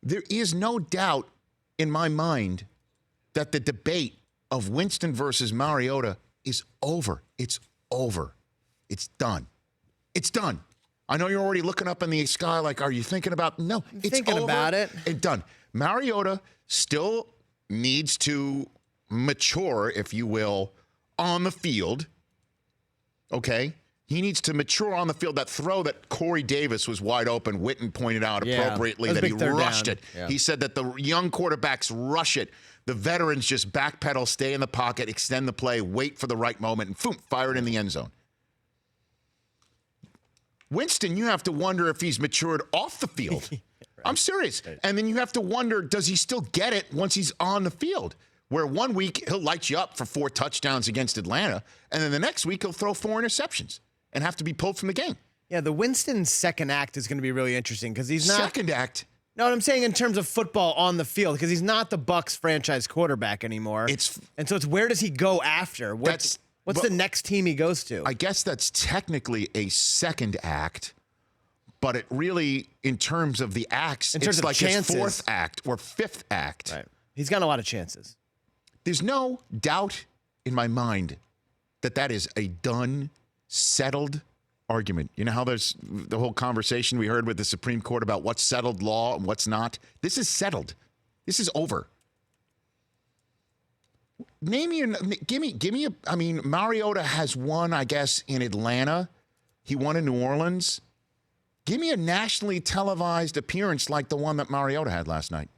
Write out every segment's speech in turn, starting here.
There is no doubt in my mind that the debate of Winston versus Mariota is over. It's over. It's done. It's done. I know you're already looking up in the sky like, are you thinking about? No, it's thinking over. about it. It's done. Mariota still needs to mature, if you will, on the field. Okay? He needs to mature on the field. That throw that Corey Davis was wide open, Witten pointed out appropriately that he rushed it. Yeah. He said that the young quarterbacks rush it. The veterans just backpedal, stay in the pocket, extend the play, wait for the right moment, and boom, fire it in the end zone. Winston, you have to wonder if he's matured off the field. Right. I'm serious. Right. And then you have to wonder, does he still get it once he's on the field? Where 1 week he'll light you up for 4 touchdowns against Atlanta, and then the next week he'll throw 4 interceptions and have to be pulled from the game. Yeah, the Winston second act is going to be really interesting because he's not... Second act? No, what I'm saying in terms of football on the field, because he's not the Bucs franchise quarterback anymore. And so it's where does he go after? What's the next team he goes to? I guess that's technically a second act, but it really, in terms of the acts, it's like his fourth act or fifth act. Right. He's got a lot of chances. There's no doubt in my mind that that is a done, settled argument. You know how there's the whole conversation we heard with the Supreme Court about what's settled law and what's not? This is settled. This is over. Give me I mean, Mariota has won, I guess, in Atlanta. He won in New Orleans. Give me a nationally televised appearance like the one that Mariota had last night.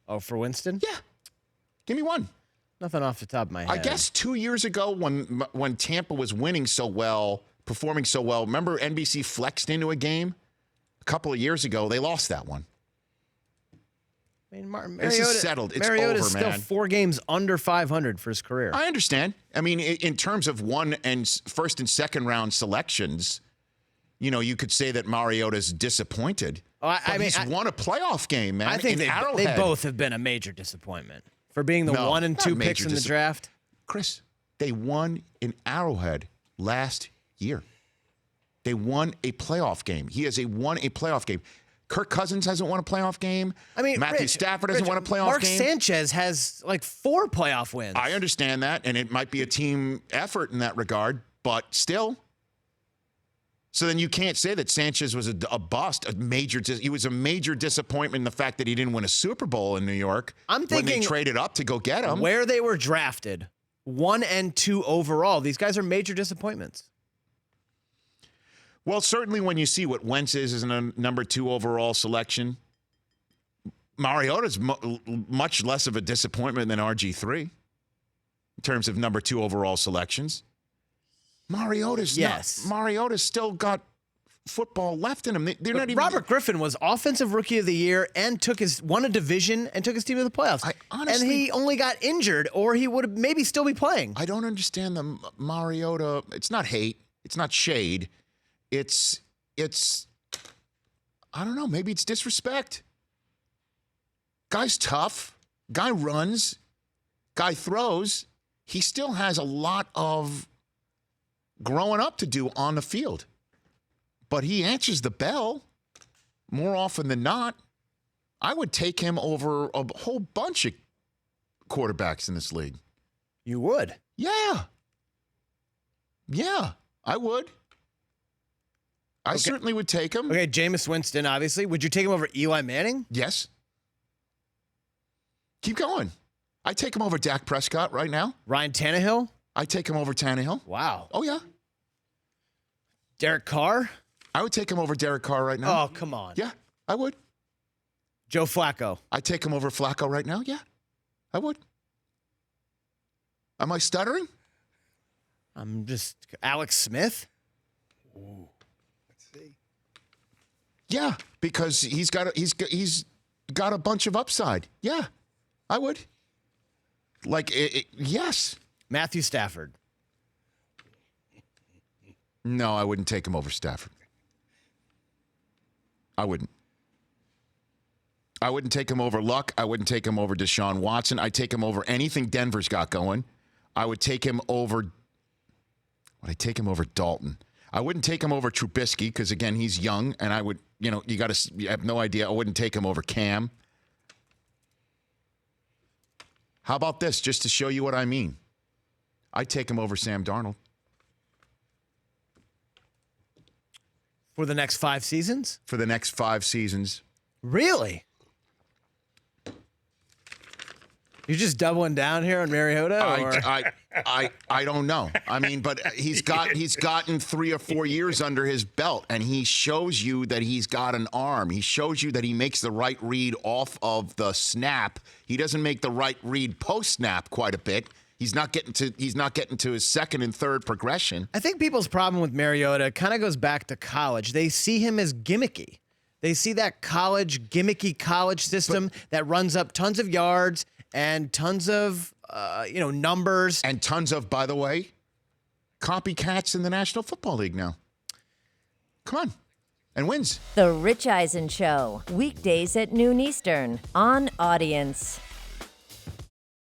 Oh, for Winston? Yeah. Give me one. Nothing off the top of my head. I guess 2 years ago when Tampa was winning so well, performing so well, remember NBC flexed into a game? A couple of years ago, they lost that one. I mean, Mariota, this is settled. It's Mariota's over, still man. 4 games under 500 for his career. I understand. I mean, in terms of first and second round selections, you know, you could say that Mariota's disappointed. He's won a playoff game, man. I think they both have been a major disappointment for being the 1 and 2 picks in the draft. Chris, they won in Arrowhead last year. They won a playoff game. He has won a playoff game. Kirk Cousins hasn't won a playoff game. I mean, Matthew Stafford hasn't won a playoff Mark game. Mark Sanchez has like 4 playoff wins. I understand that, and it might be a team effort in that regard, but still. So then you can't say that Sanchez was a bust, he was a major disappointment in the fact that he didn't win a Super Bowl in New York. I'm thinking when they traded up to go get him. Where they were drafted, 1 and 2 overall, these guys are major disappointments. Well, certainly when you see what Wentz is as a number 2 overall selection, Mariota's much less of a disappointment than RG3 in terms of number 2 overall selections. Mariota's still got football left in him. They're not even. Robert Griffin was Offensive Rookie of the Year and won a division and took his team to the playoffs. And he only got injured, or he would maybe still be playing. I don't understand the Mariota. It's not hate. It's not shade. It's I don't know. Maybe it's disrespect. Guy's tough. Guy runs. Guy throws. He still has a lot of growing up to do on the field. But he answers the bell more often than not. I would take him over a whole bunch of quarterbacks in this league. You would? Yeah. Yeah, I would. I certainly would take him. Okay, Jameis Winston, obviously. Would you take him over Eli Manning? Yes. Keep going. I'd take him over Dak Prescott right now. Ryan Tannehill? I'd take him over Tannehill. Wow. Oh, yeah. Derek Carr? I would take him over Derek Carr right now. Oh, come on. Yeah, I would. Joe Flacco? I'd take him over Flacco right now. Yeah, I would. Am I stuttering? I'm just Alex Smith? Ooh. Let's see. Yeah, because he's got a bunch of upside. Yeah, I would. Yes. Matthew Stafford. No, I wouldn't take him over Stafford. I wouldn't. I wouldn't take him over Luck. I wouldn't take him over Deshaun Watson. I'd take him over anything Denver's got going. I would take him over. Would I take him over Dalton? I wouldn't take him over Trubisky because, again, he's young, and I would, you have no idea. I wouldn't take him over Cam. How about this, just to show you what I mean? I'd take him over Sam Darnold. For the next 5 seasons? For the next 5 seasons. Really? You're just doubling down here on Mariota? Or? I don't know. I mean, but he's gotten 3 or 4 years under his belt, and he shows you that he's got an arm. He shows you that he makes the right read off of the snap. He doesn't make the right read post snap quite a bit. He's not getting to his second and third progression. I think people's problem with Mariota kind of goes back to college. They see him as gimmicky. They see that gimmicky college system that runs up tons of yards and tons of numbers. And tons of, by the way, copycats in the National Football League now. Come on. And wins. The Rich Eisen Show, weekdays at noon Eastern on Audience.